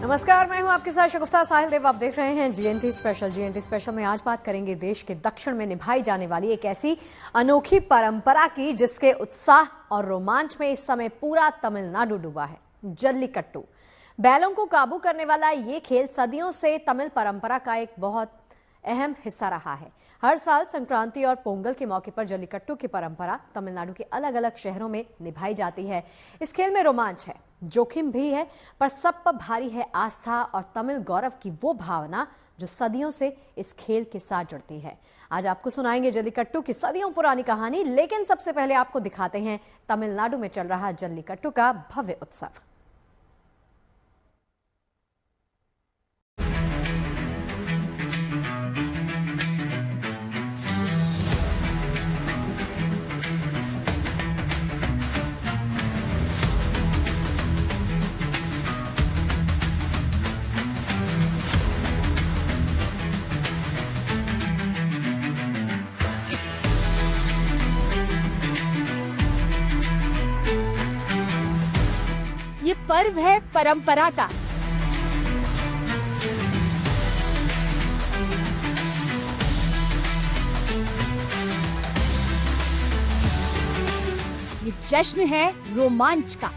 नमस्कार, मैं हूं आपके साथ शगुफ्ता साहिल देव। आप देख रहे हैं जीएनटी स्पेशल। जीएनटी स्पेशल में आज बात करेंगे देश के दक्षिण में निभाई जाने वाली एक ऐसी अनोखी परंपरा की जिसके उत्साह और रोमांच में इस समय पूरा तमिलनाडु डूबा है। जल्लीकट्टू। बैलों को काबू करने वाला ये खेल सदियों से तमिल परंपरा का एक बहुत अहम हिस्सा रहा है। हर साल संक्रांति और पोंगल के मौके पर जल्लीकट्टू की परंपरा तमिलनाडु के अलग अलग शहरों में निभाई जाती है। इस खेल में रोमांच है, जोखिम भी है, पर सब पर भारी है आस्था और तमिल गौरव की वो भावना जो सदियों से इस खेल के साथ जुड़ती है। आज आपको सुनाएंगे जल्लीकट्टू की सदियों पुरानी कहानी, लेकिन सबसे पहले आपको दिखाते हैं तमिलनाडु में चल रहा जल्लीकट्टू का भव्य उत्सव। ये पर्व है परंपरा का। ये जश्न है रोमांच का।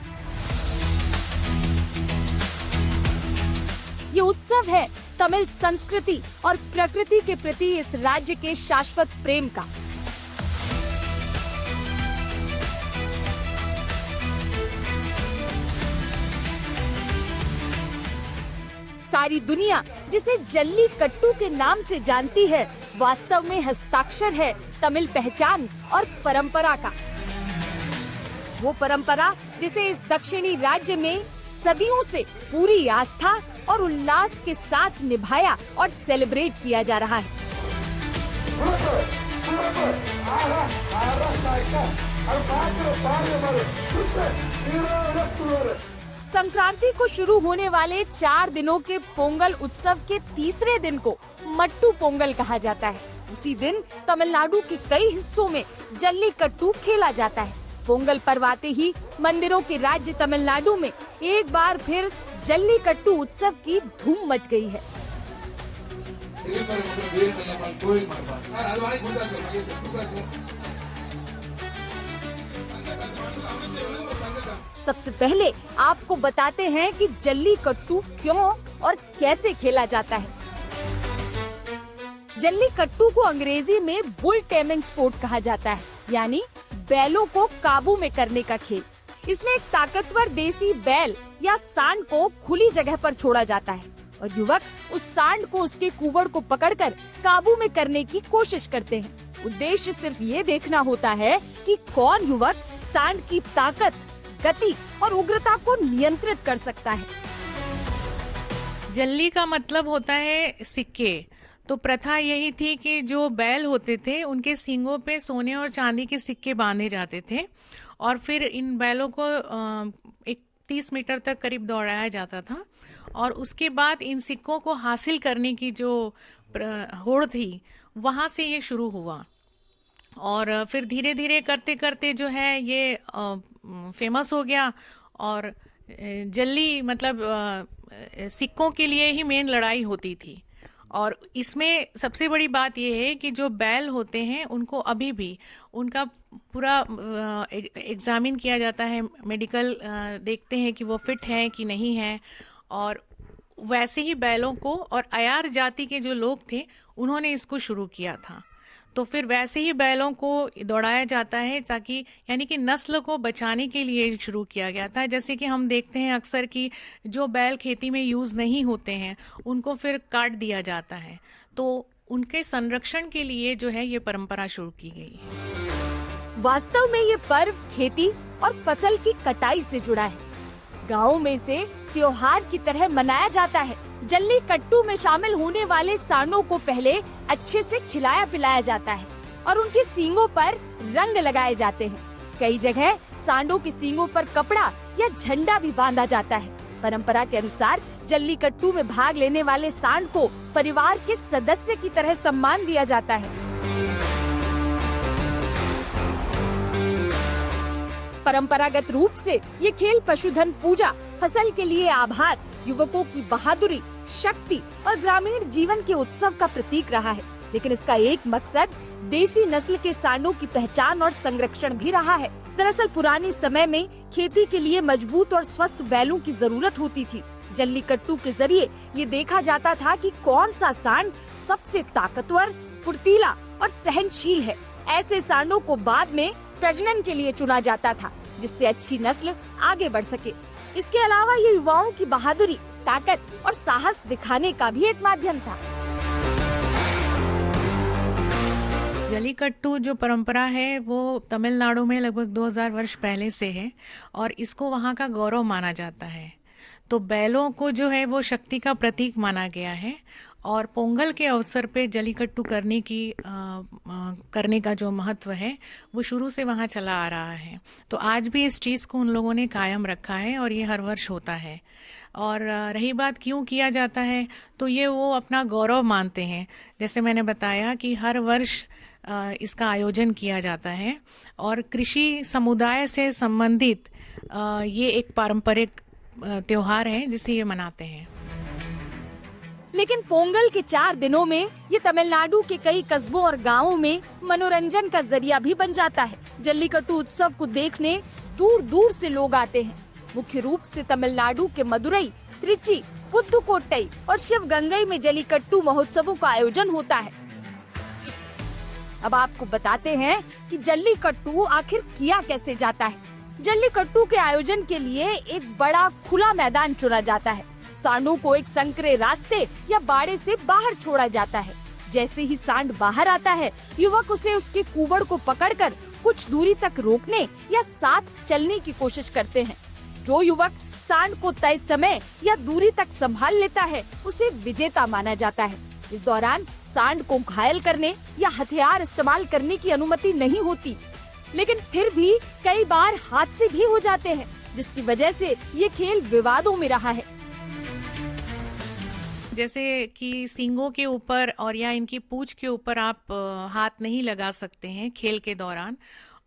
ये उत्सव है तमिल संस्कृति और प्रकृति के प्रति इस राज्य के शाश्वत प्रेम का। सारी दुनिया जिसे जल्लीकट्टू के नाम से जानती है, वास्तव में हस्ताक्षर है तमिल पहचान और परंपरा का। वो परंपरा जिसे इस दक्षिणी राज्य में सदियों से पूरी आस्था और उल्लास के साथ निभाया और सेलिब्रेट किया जा रहा है। संक्रांति को शुरू होने वाले 4 दिनों के पोंगल उत्सव के तीसरे दिन को मट्टू पोंगल कहा जाता है। उसी दिन तमिलनाडु के कई हिस्सों में जल्लीकट्टू खेला जाता है। पोंगल पर्व आते ही मंदिरों के राज्य तमिलनाडु में एक बार फिर जल्लीकट्टू उत्सव की धूम मच गई है। सबसे पहले आपको बताते हैं कि जल्लीकट्टू क्यों और कैसे खेला जाता है। जल्लीकट्टू को अंग्रेजी में बुल टेमिंग स्पोर्ट कहा जाता है, यानी बैलों को काबू में करने का खेल। इसमें एक ताकतवर देसी बैल या सांड को खुली जगह पर छोड़ा जाता है और युवक उस सांड को उसके कुबड़ को पकड़कर काबू में करने की कोशिश करते हैं। उद्देश्य सिर्फ ये देखना होता है कि कौन युवक सांड की ताकत, गति और उग्रता को नियंत्रित कर सकता है। जल्ली का मतलब होता है सिक्के। तो प्रथा यही थी कि जो बैल होते थे उनके सींगों पे सोने और चांदी के सिक्के बांधे जाते थे और फिर इन बैलों को 30 मीटर तक करीब दौड़ाया जाता था और उसके बाद इन सिक्कों को हासिल करने की जो होड़ थी वहाँ से ये शुरू हुआ और फिर धीरे धीरे करते करते जो है ये फेमस हो गया। और जल्ली मतलब सिक्कों के लिए ही मेन लड़ाई होती थी। और इसमें सबसे बड़ी बात यह है कि जो बैल होते हैं उनको अभी भी उनका पूरा एग्जामिन किया जाता है, मेडिकल देखते हैं कि वो फिट है कि नहीं है। और वैसे ही बैलों को और अयार जाति के जो लोग थे उन्होंने इसको शुरू किया था। तो फिर वैसे ही बैलों को दौड़ाया जाता है ताकि यानी कि नस्ल को बचाने के लिए शुरू किया गया था। जैसे कि हम देखते हैं अक्सर कि जो बैल खेती में यूज़ नहीं होते हैं उनको फिर काट दिया जाता है, तो उनके संरक्षण के लिए जो है ये परंपरा शुरू की गई है। वास्तव में ये पर्व खेती और फसल की कटाई से जुड़ा है। गाँव में से त्योहार की तरह मनाया जाता है। जल्लीकट्टू में शामिल होने वाले सांडों को पहले अच्छे से खिलाया पिलाया जाता है और उनके सींगों पर रंग लगाए जाते हैं। कई जगह सांडों के सींगों पर कपड़ा या झंडा भी बांधा जाता है। परंपरा के अनुसार जल्लीकट्टू में भाग लेने वाले सांड को परिवार के सदस्य की तरह सम्मान दिया जाता है। परंपरागत रूप से ये खेल पशुधन पूजा, फसल के लिए आभार युवकों की बहादुरी, शक्ति और ग्रामीण जीवन के उत्सव का प्रतीक रहा है। लेकिन इसका एक मकसद देसी नस्ल के सांडों की पहचान और संरक्षण भी रहा है। दरअसल पुराने समय में खेती के लिए मजबूत और स्वस्थ बैलों की जरूरत होती थी। जल्लीकट्टू के जरिए ये देखा जाता था कि कौन सा सांड सबसे ताकतवर, फुर्तीला और सहनशील है। ऐसे सांडों को बाद में प्रजनन के लिए चुना जाता था, जिससे अच्छी नस्ल आगे बढ़ सके। इसके अलावा ये युवाओं की बहादुरी, ताकत और साहस दिखाने का भी एक माध्यम था। जल्लीकट्टू जो परंपरा है वो तमिलनाडु में लगभग 2000 वर्ष पहले से है और इसको वहाँ का गौरव माना जाता है। तो बैलों को जो है वो शक्ति का प्रतीक माना गया है और पोंगल के अवसर पे जल्लीकट्टू करने का जो महत्व है वो शुरू से वहाँ चला आ रहा है। तो आज भी इस चीज़ को उन लोगों ने कायम रखा है और ये हर वर्ष होता है। और रही बात क्यों किया जाता है, तो ये वो अपना गौरव मानते हैं। जैसे मैंने बताया कि हर वर्ष इसका आयोजन किया जाता है और कृषि समुदाय से संबंधित ये एक पारंपरिक त्योहार है जिसे ये मनाते हैं। लेकिन पोंगल के 4 दिनों में ये तमिलनाडु के कई कस्बों और गांवों में मनोरंजन का जरिया भी बन जाता है। जल्लीकट्टू उत्सव को देखने दूर दूर से लोग आते हैं। मुख्य रूप से तमिलनाडु के मदुरई, त्रिची, पुदुकोट्टई और शिवगंगई में जल्लीकट्टू महोत्सवों का आयोजन होता है। अब आपको बताते हैं कि जल्लीकट्टू आखिर किया कैसे जाता है। जल्लीकट्टू के आयोजन के लिए एक बड़ा खुला मैदान चुना जाता है। सांडों को एक संकरे रास्ते या बाड़े से बाहर छोड़ा जाता है। जैसे ही सांड बाहर आता है, युवक उसे उसके कुबड़ को पकड़कर कुछ दूरी तक रोकने या साथ चलने की कोशिश करते हैं। जो युवक सांड को तय समय या दूरी तक संभाल लेता है, उसे विजेता माना जाता है। इस दौरान सांड को घायल करने या हथियार इस्तेमाल करने की अनुमति नहीं होती, लेकिन फिर भी कई बार हादसे भी हो जाते हैं, जिसकी वजह से ये खेल विवादों में रहा है। जैसे कि सींगों के ऊपर और या इनकी पूंछ के ऊपर आप हाथ नहीं लगा सकते हैं खेल के दौरान,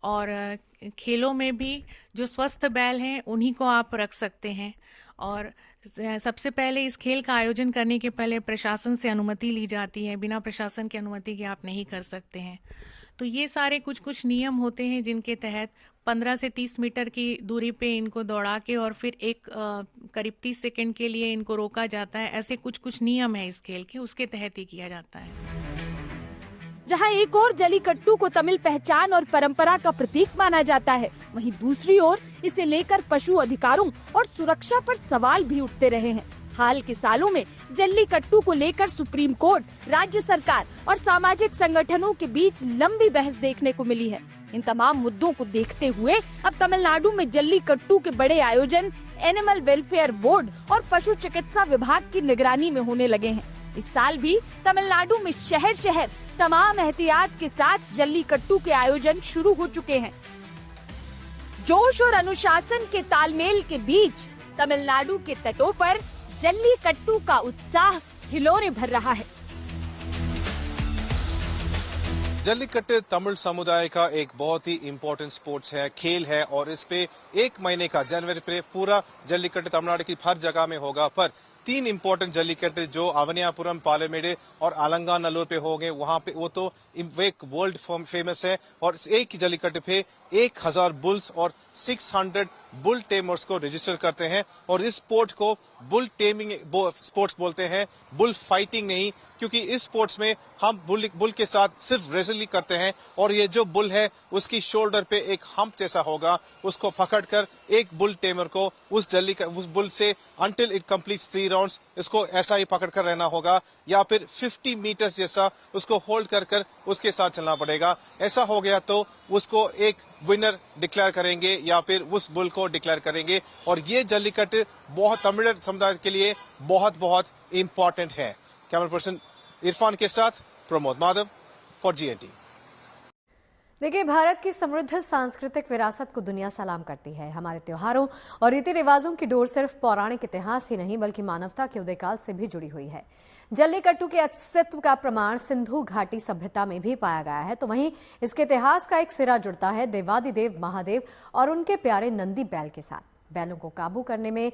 और खेलों में भी जो स्वस्थ बैल हैं उन्हीं को आप रख सकते हैं। और सबसे पहले इस खेल का आयोजन करने के पहले प्रशासन से अनुमति ली जाती है। बिना प्रशासन की अनुमति के आप नहीं कर सकते हैं। तो ये सारे कुछ नियम होते हैं जिनके तहत 15 से 30 मीटर की दूरी पे इनको दौड़ा के और फिर करीब 30 सेकंड के लिए इनको रोका जाता है। ऐसे कुछ नियम है इस खेल के, उसके तहत ही किया जाता है। जहां एक ओर जल्लीकट्टू को तमिल पहचान और परंपरा का प्रतीक माना जाता है, वहीं दूसरी ओर इसे लेकर पशु अधिकारों और सुरक्षा पर सवाल भी उठते रहे हैं। हाल के सालों में जल्लीकट्टू को लेकर सुप्रीम कोर्ट, राज्य सरकार और सामाजिक संगठनों के बीच लंबी बहस देखने को मिली है। इन तमाम मुद्दों को देखते हुए अब तमिलनाडु में जल्लीकट्टू के बड़े आयोजन एनिमल वेलफेयर बोर्ड और पशु चिकित्सा विभाग की निगरानी में होने लगे हैं। इस साल भी तमिलनाडु में शहर शहर तमाम एहतियात के साथ जल्लीकट्टू के आयोजन शुरू हो चुके हैं। जोश और अनुशासन के तालमेल के बीच तमिलनाडु के तटों पर जल्लीकट्टू का उत्साह हिलोरे भर रहा है। जल्लीकट्टू तमिल समुदाय का एक बहुत ही इम्पोर्टेंट स्पोर्ट्स है, खेल है, और इस पे 1 महीने का जनवरी पे पूरा जल्लीकट्टू तमिलनाडु की हर जगह में होगा। पर 3 इम्पोर्टेंट जल्लीकट्टू जो अवनियापुरम, पालेमेडे और अलंगानल्लूर पे होंगे, वहां पे वो तो एक वर्ल्ड फेमस है। और एक जल्लीकट्टू पे 1000 बुल्स और 600 बुल टेमर्स को रजिस्टर करते हैं। और इस स्पोर्ट को बुल टेमिंग स्पोर्ट्स बोलते हैं, बुल फाइटिंग नहीं, क्योंकि इस स्पोर्ट्स में हम बुल के साथ सिर्फ रेसलिंग करते हैं। और ये जो बुल है उसकी शोल्डर पे एक हम्प जैसा होगा, उसको पकड़कर एक बुल टेमर को उस बुल से अंटिल इट कंप्लीट्स 3 राउंड्स इसको ऐसा ही पकड़ कर रहना होगा, या फिर 50 मीटर जैसा उसको होल्ड कर उसके साथ चलना पड़ेगा। ऐसा हो गया तो उसको एक विनर डिक्लेयर करेंगे या फिर उस बुल को डिक्लेयर करेंगे। और ये जल्लीकट्टू बहुत तमिल समुदाय के लिए बहुत इम्पोर्टेंट है। कैमरा पर्सन इरफान के साथ प्रमोद माधव फॉर GNT। देखिए, भारत की समृद्ध सांस्कृतिक विरासत को दुनिया सलाम करती है। हमारे त्योहारों और रीति रिवाजों की डोर सिर्फ पौराणिक इतिहास ही नहीं बल्कि मानवता के उदयकाल से भी जुड़ी हुई है। जल्लीकट्टू के अस्तित्व का प्रमाण सिंधु घाटी सभ्यता में भी पाया गया है, तो वहीं इसके इतिहास का एक सिरा जुड़ता है देवादिदेव महादेव और उनके प्यारे नंदी बैल के साथ। बैलों को काबू करने में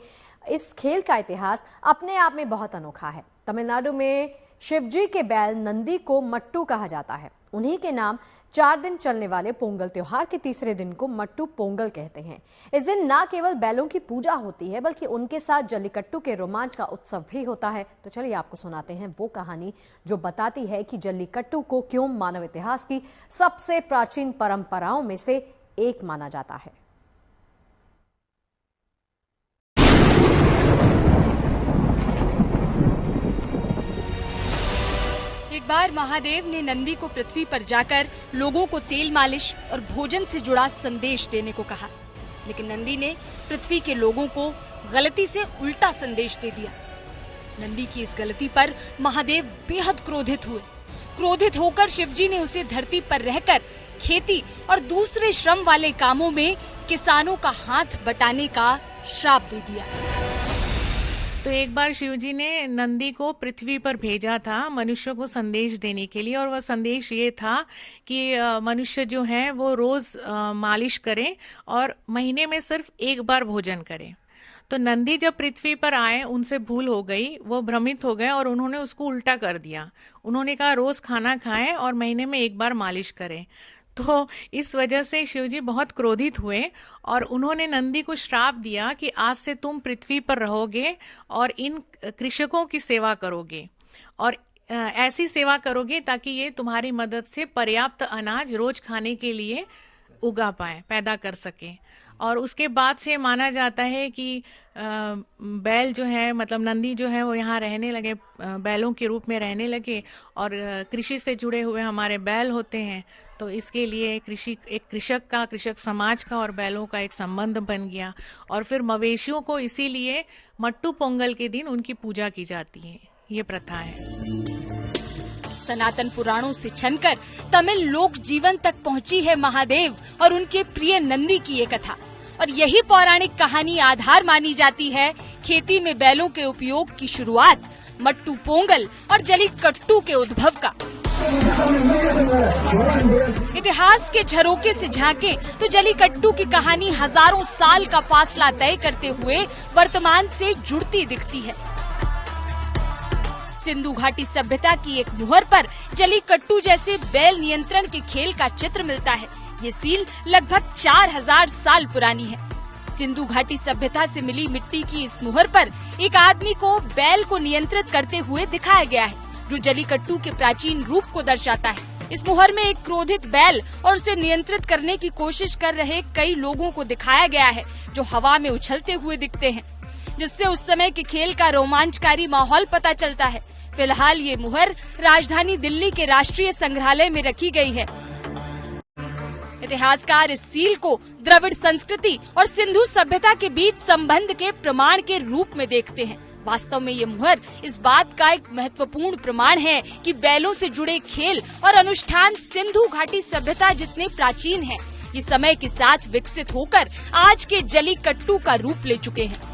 इस खेल का इतिहास अपने आप में बहुत अनोखा है। तमिलनाडु में शिवजी के बैल नंदी को मट्टू कहा जाता है। उन्हीं के नाम 4 दिन चलने वाले पोंगल त्योहार के तीसरे दिन को मट्टू पोंगल कहते हैं। इस दिन न केवल बैलों की पूजा होती है बल्कि उनके साथ जल्लीकट्टू के रोमांच का उत्सव भी होता है। तो चलिए आपको सुनाते हैं वो कहानी जो बताती है कि जल्लीकट्टू को क्यों मानव इतिहास की सबसे प्राचीन परंपराओं में से एक माना जाता है। एक बार महादेव ने नंदी को पृथ्वी पर जाकर लोगों को तेल मालिश और भोजन से जुड़ा संदेश देने को कहा, लेकिन नंदी ने पृथ्वी के लोगों को गलती से उल्टा संदेश दे दिया। नंदी की इस गलती पर महादेव बेहद क्रोधित हुए। क्रोधित होकर शिवजी ने उसे धरती पर रहकर खेती और दूसरे श्रम वाले कामों में किसानों का हाथ बटाने का श्राप दे दिया। तो एक बार शिवजी ने नंदी को पृथ्वी पर भेजा था मनुष्यों को संदेश देने के लिए, और वह संदेश ये था कि मनुष्य जो है वो रोज मालिश करें और महीने में सिर्फ एक बार भोजन करें। तो नंदी जब पृथ्वी पर आए उनसे भूल हो गई, वो भ्रमित हो गए और उन्होंने उसको उल्टा कर दिया। उन्होंने कहा रोज खाना खाएं और महीने में एक बार मालिश करें। तो इस वजह से शिवजी बहुत क्रोधित हुए और उन्होंने नंदी को श्राप दिया कि आज से तुम पृथ्वी पर रहोगे और इन कृषकों की सेवा करोगे और ऐसी सेवा करोगे ताकि ये तुम्हारी मदद से पर्याप्त अनाज रोज खाने के लिए उगा पाए, पैदा कर सके। और उसके बाद से माना जाता है कि बैल जो है, मतलब नंदी जो है वो यहाँ रहने लगे, बैलों के रूप में रहने लगे और कृषि से जुड़े हुए हमारे बैल होते हैं। तो इसके लिए कृषक समाज का और बैलों का एक संबंध बन गया और फिर मवेशियों को इसीलिए मट्टू पोंगल के दिन उनकी पूजा की जाती है। ये प्रथा है। सनातन पुराणों से छनकर तमिल लोक जीवन तक पहुंची है महादेव और उनके प्रिय नंदी की ये कथा, और यही पौराणिक कहानी आधार मानी जाती है खेती में बैलों के उपयोग की शुरुआत, मट्टू पोंगल और जल्लीकट्टू के उद्भव का। इतिहास के झरोके से झांके तो जल्लीकट्टू की कहानी हजारों साल का फासला तय करते हुए वर्तमान से जुड़ती दिखती है। सिंधु घाटी सभ्यता की एक मुहर पर जल्लीकट्टू जैसे बैल नियंत्रण के खेल का चित्र मिलता है। ये सील लगभग 4000 साल पुरानी है। सिंधु घाटी सभ्यता से मिली मिट्टी की इस मुहर पर एक आदमी को बैल को नियंत्रित करते हुए दिखाया गया है, जो जल्लीकट्टू के प्राचीन रूप को दर्शाता है। इस मुहर में एक क्रोधित बैल और उसे नियंत्रित करने की कोशिश कर रहे कई लोगों को दिखाया गया है, जो हवा में उछलते हुए दिखते हैं, जिससे उस समय के खेल का रोमांचकारी माहौल पता चलता है। फिलहाल ये मुहर राजधानी दिल्ली के राष्ट्रीय संग्रहालय में रखी गई है। इतिहासकार इस सील को द्रविड़ संस्कृति और सिंधु सभ्यता के बीच संबंध के प्रमाण के रूप में देखते हैं। वास्तव में ये मुहर इस बात का एक महत्वपूर्ण प्रमाण है कि बैलों से जुड़े खेल और अनुष्ठान सिंधु घाटी सभ्यता जितने प्राचीन हैं, ये समय के साथ विकसित होकर आज के जल्लीकट्टू का रूप ले चुके हैं।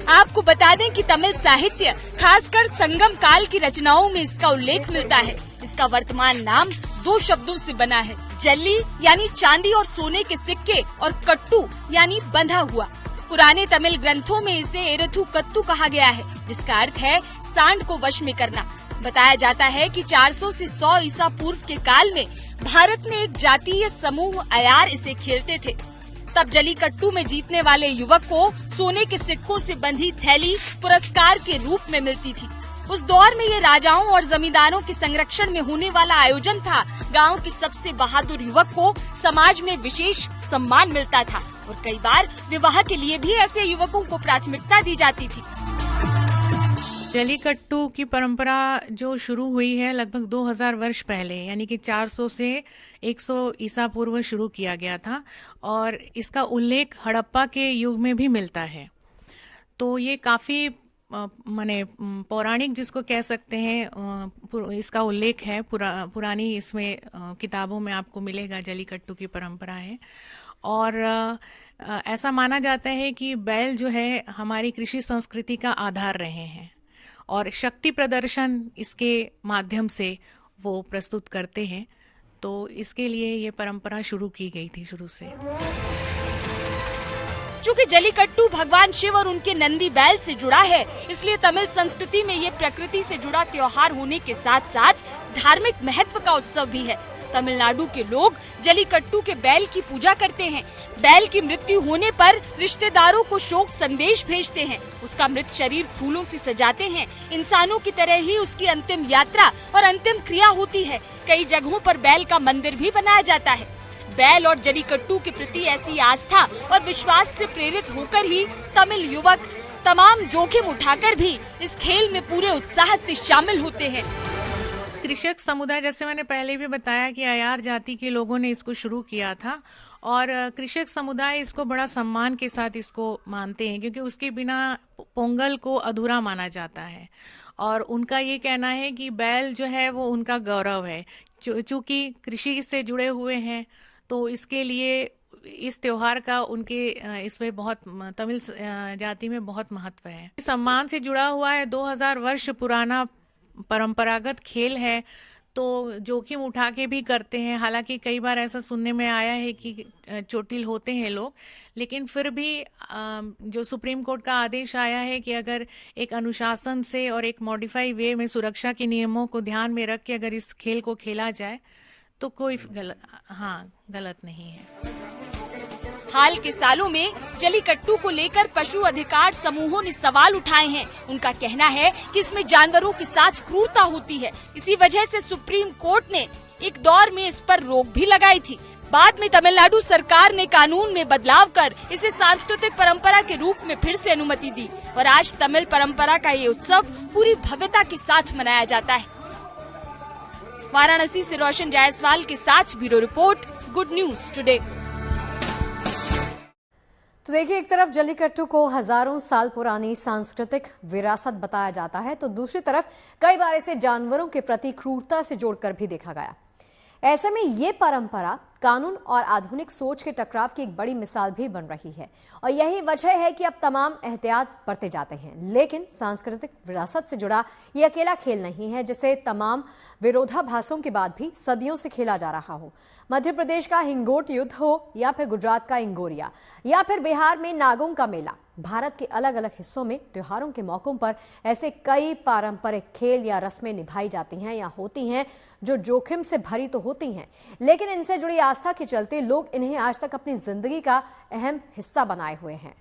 आपको बता दें कि तमिल साहित्य, खासकर संगम काल की रचनाओं में इसका उल्लेख मिलता है। इसका वर्तमान नाम 2 शब्दों से बना है, जल्ली यानी चांदी और सोने के सिक्के और कट्टू यानी बंधा हुआ। पुराने तमिल ग्रंथों में इसे एरथू कत्तू कहा गया है, जिसका अर्थ है सांड को वश में करना। बताया जाता है कि 400 से 100 ईसा पूर्व के काल में भारत में एक जातीय समूह अयार इसे खेलते थे। तब जल्लीकट्टू में जीतने वाले युवक को सोने के सिक्कों से बंधी थैली पुरस्कार के रूप में मिलती थी। उस दौर में ये राजाओं और जमींदारों के संरक्षण में होने वाला आयोजन था। गांव के सबसे बहादुर युवक को समाज में विशेष सम्मान मिलता था और कई बार विवाह के लिए भी ऐसे युवकों को प्राथमिकता दी जाती थी। जल्लीकट्टू की परंपरा जो शुरू हुई है लगभग 2000 वर्ष पहले, यानी कि 400 से 100 ईसा पूर्व शुरू किया गया था और इसका उल्लेख हड़प्पा के युग में भी मिलता है। तो ये काफी माने पौराणिक जिसको कह सकते हैं, इसका उल्लेख है पुरानी इसमें किताबों में आपको मिलेगा। जल्लीकट्टू की परंपरा है और ऐसा माना जाता है कि बैल जो है हमारी कृषि संस्कृति का आधार रहे हैं और शक्ति प्रदर्शन इसके माध्यम से वो प्रस्तुत करते हैं। तो इसके लिए ये परंपरा शुरू की गई थी शुरू से। चूँकि जल्लीकट्टू भगवान शिव और उनके नंदी बैल से जुड़ा है, इसलिए तमिल संस्कृति में ये प्रकृति से जुड़ा त्योहार होने के साथ साथ धार्मिक महत्व का उत्सव भी है। तमिलनाडु के लोग जल्लीकट्टू के बैल की पूजा करते हैं। बैल की मृत्यु होने पर रिश्तेदारों को शोक संदेश भेजते हैं। उसका मृत शरीर फूलों से सजाते हैं। इंसानों की तरह ही उसकी अंतिम यात्रा और अंतिम क्रिया होती है। कई जगहों पर बैल का मंदिर भी बनाया जाता है। बैल और जल्लीकट्टू के प्रति ऐसी आस्था और विश्वास से प्रेरित होकर ही तमिल युवक तमाम जोखिम उठाकर भी इस खेल में पूरे उत्साह से शामिल होते हैं। कृषक समुदाय, जैसे मैंने पहले भी बताया कि अयार जाति के लोगों ने इसको शुरू किया था और कृषक समुदाय इसको बड़ा सम्मान के साथ इसको मानते हैं, क्योंकि उसके बिना पोंगल को अधूरा माना जाता है। और उनका ये कहना है कि बैल जो है वो उनका गौरव है। चूँकि कृषि से जुड़े हुए हैं तो इसके लिए इस त्योहार का उनके इसमें बहुत तमिल जाति में बहुत महत्व है। सम्मान से जुड़ा हुआ है। 2000 वर्ष पुराना परंपरागत खेल है, तो जोखिम उठा के भी करते हैं। हालांकि कई बार ऐसा सुनने में आया है कि चोटिल होते हैं लोग, लेकिन फिर भी जो सुप्रीम कोर्ट का आदेश आया है कि अगर एक अनुशासन से और एक मॉडिफाई वे में सुरक्षा के नियमों को ध्यान में रख के अगर इस खेल को खेला जाए तो कोई गलत नहीं है। हाल के सालों में जल्लीकट्टू को लेकर पशु अधिकार समूहों ने सवाल उठाए हैं। उनका कहना है कि इसमें जानवरों के साथ क्रूरता होती है। इसी वजह से सुप्रीम कोर्ट ने एक दौर में इस पर रोक भी लगाई थी। बाद में तमिलनाडु सरकार ने कानून में बदलाव कर इसे सांस्कृतिक परंपरा के रूप में फिर से अनुमति दी और आज तमिल परंपरा का ये उत्सव पूरी भव्यता के साथ मनाया जाता है। वाराणसी से रोशन जायसवाल के साथ bureau report, good news today. तो देखिए, एक तरफ जल्लीकट्टू को हजारों साल पुरानी सांस्कृतिक विरासत बताया जाता है, तो दूसरी तरफ कई बार इसे जानवरों के प्रति क्रूरता से जोड़कर भी देखा गया। ऐसे में ये परंपरा कानून और आधुनिक सोच के टकराव की एक बड़ी मिसाल भी बन रही है और यही वजह है कि अब तमाम एहतियात बरते जाते हैं। लेकिन सांस्कृतिक विरासत से जुड़ा ये अकेला खेल नहीं है जिसे तमाम विरोधाभासों के बाद भी सदियों से खेला जा रहा हो। मध्य प्रदेश का हिंगोट युद्ध हो या फिर गुजरात का इंगोरिया या फिर बिहार में नागों का मेला, भारत के अलग अलग हिस्सों में त्योहारों के मौकों पर ऐसे कई पारंपरिक खेल या रस्में निभाई जाती हैं या होती हैं जो जोखिम से भरी तो होती हैं, लेकिन इनसे जुड़ी आस्था के चलते लोग इन्हें आज तक अपनी जिंदगी का अहम हिस्सा बनाए हुए हैं।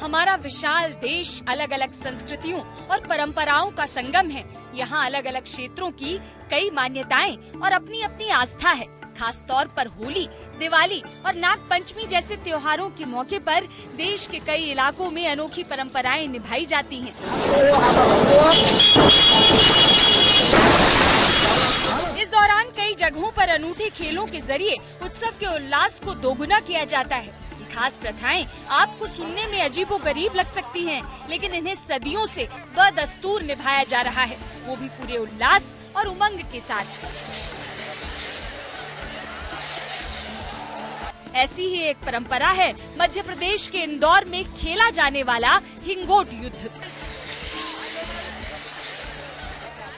हमारा विशाल देश अलग अलग संस्कृतियों और परंपराओं का संगम है। यहाँ अलग अलग क्षेत्रों की कई मान्यताएं और अपनी अपनी आस्था है। खास तौर पर होली, दिवाली और नाग पंचमी जैसे त्योहारों के मौके पर देश के कई इलाकों में अनोखी परंपराएं निभाई जाती हैं। इस दौरान कई जगहों पर अनूठे खेलों के जरिए उत्सव के उल्लास को दोगुना किया जाता है। खास प्रथाएं आपको सुनने में अजीबोगरीब लग सकती हैं, लेकिन इन्हें सदियों से बदस्तूर निभाया जा रहा है, वो भी पूरे उल्लास और उमंग के साथ। ऐसी ही एक परंपरा है मध्य प्रदेश के इंदौर में खेला जाने वाला हिंगोट युद्ध।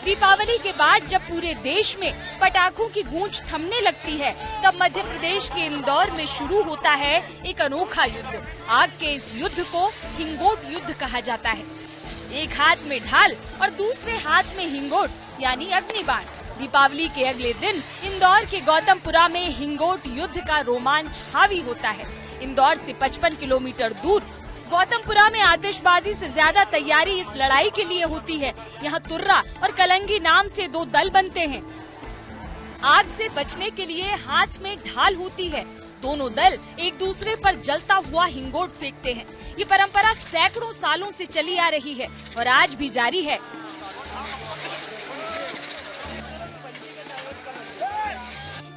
दीपावली के बाद जब पूरे देश में पटाखों की गूंज थमने लगती है, तब मध्य प्रदेश के इंदौर में शुरू होता है एक अनोखा युद्ध। आग के इस युद्ध को हिंगोट युद्ध कहा जाता है। एक हाथ में ढाल और दूसरे हाथ में हिंगोट यानी अग्निबाण। दीपावली के अगले दिन इंदौर के गौतमपुरा में हिंगोट युद्ध का रोमांच हावी होता है। इंदौर से 55 किलोमीटर दूर गौतमपुरा में आतिशबाजी से ज्यादा तैयारी इस लड़ाई के लिए होती है। यहाँ तुर्रा और कलंगी नाम से दो दल बनते हैं। आग से बचने के लिए हाथ में ढाल होती है। दोनों दल एक दूसरे पर जलता हुआ हिंगोट फेंकते हैं। ये परंपरा सैकड़ों सालों से चली आ रही है और आज भी जारी है।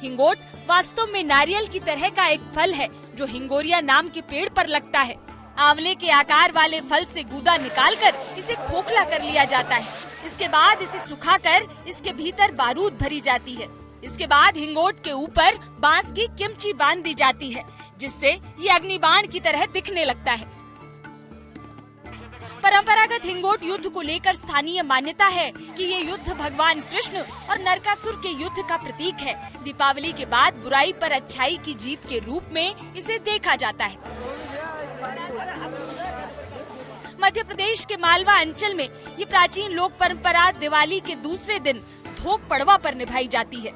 हिंगोट वास्तव में नारियल की तरह का एक फल है जो हिंगोरिया नाम के पेड़ पर लगता है। आंवले के आकार वाले फल से गूदा निकालकर इसे खोखला कर लिया जाता है। इसके बाद इसे सुखाकर इसके भीतर बारूद भरी जाती है। इसके बाद हिंगोट के ऊपर बांस की किमची बांध दी जाती है, जिससे ये अग्निबाण की तरह दिखने लगता है। परंपरागत हिंगोट युद्ध को लेकर स्थानीय मान्यता है कि ये युद्ध भगवान कृष्ण और नरकासुर के युद्ध का प्रतीक है। दीपावली के बाद बुराई पर अच्छाई की जीत के रूप में इसे देखा जाता है। मध्य प्रदेश के मालवा अंचल में ये प्राचीन लोक परंपरा दिवाली के दूसरे दिन धोक पड़वा पर निभाई जाती है।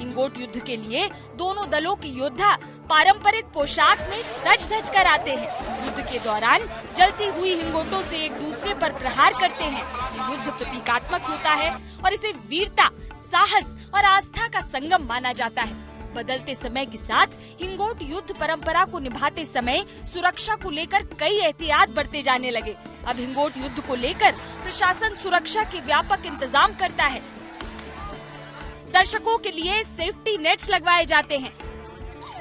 हिंगोट युद्ध के लिए दोनों दलों के योद्धा पारंपरिक पोशाक में सज धज कर आते हैं। युद्ध के दौरान जलती हुई हिंगोटों से एक दूसरे पर प्रहार करते हैं। ये युद्ध प्रतीकात्मक होता है और इसे वीरता, साहस और आस्था का संगम माना जाता है। बदलते समय के साथ हिंगोट युद्ध परंपरा को निभाते समय सुरक्षा को लेकर कई एहतियात बरते जाने लगे। अब हिंगोट युद्ध को लेकर प्रशासन सुरक्षा के व्यापक इंतजाम करता है। दर्शकों के लिए सेफ्टी नेट्स लगवाए जाते हैं।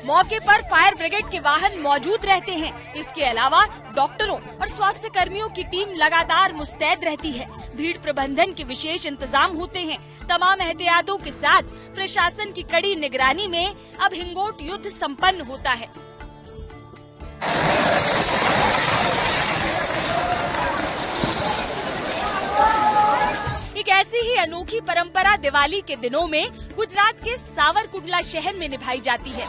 मौके पर फायर ब्रिगेड के वाहन मौजूद रहते हैं। इसके अलावा डॉक्टरों और स्वास्थ्य कर्मियों की टीम लगातार मुस्तैद रहती है। भीड़ प्रबंधन के विशेष इंतजाम होते हैं। तमाम एहतियातों के साथ प्रशासन की कड़ी निगरानी में अब हिंगोट युद्ध संपन्न होता है। एक ऐसी ही अनोखी परंपरा दिवाली के दिनों में गुजरात के सावरकुंडला शहर में निभाई जाती है।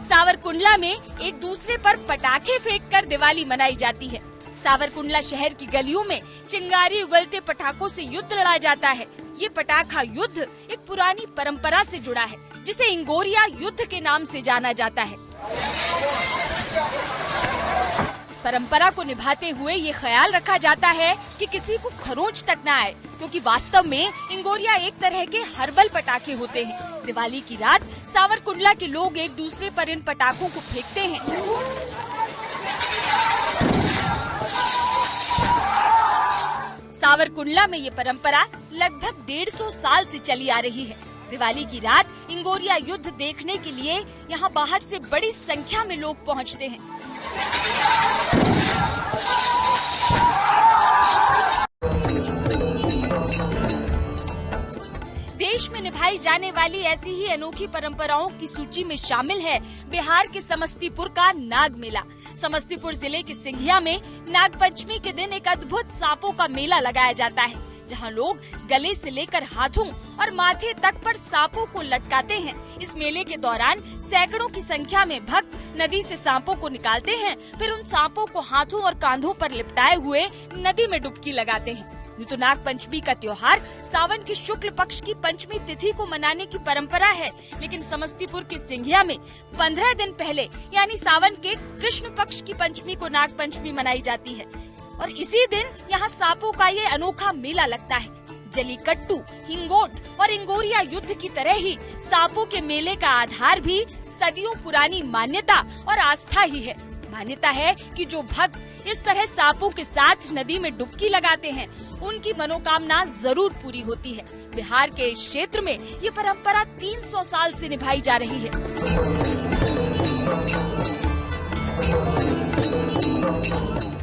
सावरकुंडला में एक दूसरे पर पटाखे फेंककर दिवाली मनाई जाती है। सावरकुंडला शहर की गलियों में चिंगारी उगलते पटाखों से युद्ध लड़ा जाता है। ये पटाखा युद्ध एक पुरानी परंपरा से जुड़ा है, जिसे इंगोरिया युद्ध के नाम से जाना जाता है। परंपरा को निभाते हुए ये ख्याल रखा जाता है कि किसी को खरोंच तक न आए, क्योंकि वास्तव में इंगोरिया एक तरह के हर्बल पटाखे होते हैं। दिवाली की रात सावरकुंडला के लोग एक दूसरे पर इन पटाखों को फेंकते हैं। सावरकुंडला में ये परंपरा लगभग 150 साल से चली आ रही है। दिवाली की रात इंगोरिया युद्ध देखने के लिए यहाँ बाहर से बड़ी संख्या में लोग पहुँचते हैं। देश में निभाई जाने वाली ऐसी ही अनोखी परंपराओं की सूची में शामिल है बिहार के समस्तीपुर का नाग मेला। समस्तीपुर जिले के सिंघिया में नाग पंचमी के दिन एक अद्भुत सांपों का मेला लगाया जाता है, जहां लोग गले से लेकर हाथों और माथे तक पर सांपों को लटकाते हैं। इस मेले के दौरान सैकड़ों की संख्या में भक्त नदी से सांपों को निकालते हैं, फिर उन सांपों को हाथों और कांधों पर लिपटाए हुए नदी में डुबकी लगाते हैं। तो नाग पंचमी का त्योहार सावन की शुक्ल पक्ष की पंचमी तिथि को मनाने की परंपरा है, लेकिन समस्तीपुर के सिंघिया में 15 दिन पहले यानी सावन के कृष्ण पक्ष की पंचमी को नाग पंचमी मनाई जाती है और इसी दिन यहाँ सांपों का ये अनोखा मेला लगता है। जलीकट्टू, हिंगोट और इंगोरिया युद्ध की तरह ही सांपों के मेले का आधार भी सदियों पुरानी मान्यता और आस्था ही है। मान्यता है कि जो भक्त इस तरह सांपों के साथ नदी में डुबकी लगाते हैं, उनकी मनोकामना जरूर पूरी होती है। बिहार के इस क्षेत्र में ये परंपरा 300 साल से निभाई जा रही है।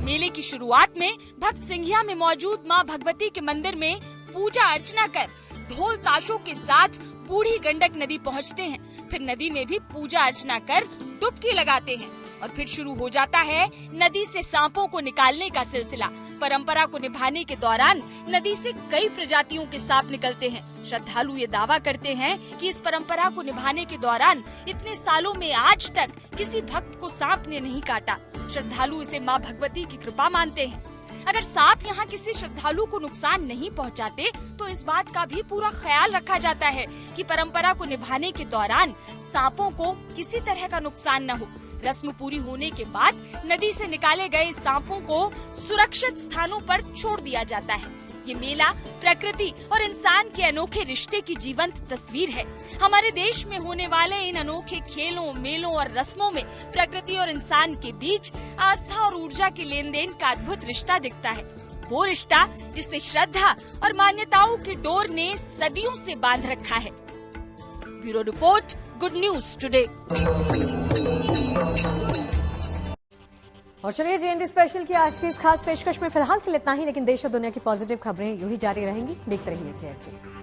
मेले की शुरुआत में भक्त सिंघिया में मौजूद मां भगवती के मंदिर में पूजा अर्चना कर ढोल ताशों के साथ बूढ़ी गंडक नदी पहुंचते हैं। फिर नदी में भी पूजा अर्चना कर डुबकी लगाते हैं और फिर शुरू हो जाता है नदी से सांपों को निकालने का सिलसिला। परंपरा को निभाने के दौरान नदी से कई प्रजातियों के सांप निकलते हैं। श्रद्धालु ये दावा करते हैं कि इस परंपरा को निभाने के दौरान इतने सालों में आज तक किसी भक्त को सांप ने नहीं काटा। श्रद्धालु इसे मां भगवती की कृपा मानते हैं। अगर सांप यहाँ किसी श्रद्धालु को नुकसान नहीं पहुँचाते, तो इस बात का भी पूरा ख्याल रखा जाता है कि परंपरा को निभाने के दौरान सांपों को किसी तरह का नुकसान न हो। रस्म पूरी होने के बाद नदी से निकाले गए सांपों को सुरक्षित स्थानों पर छोड़ दिया जाता है। ये मेला प्रकृति और इंसान के अनोखे रिश्ते की जीवंत तस्वीर है। हमारे देश में होने वाले इन अनोखे खेलों, मेलों और रस्मों में प्रकृति और इंसान के बीच आस्था और ऊर्जा के लेन देन का अद्भुत रिश्ता दिखता है। वो रिश्ता जिसे श्रद्धा और मान्यताओं की डोर ने सदियों से बांध रखा है। Bureau report, good news today. और चलिए जीएनटी स्पेशल की आज की इस खास पेशकश में फिलहाल के लिए इतना ही, लेकिन देश और दुनिया की पॉजिटिव खबरें यूं ही जारी रहेंगी। देखते रहिए जीएनटी।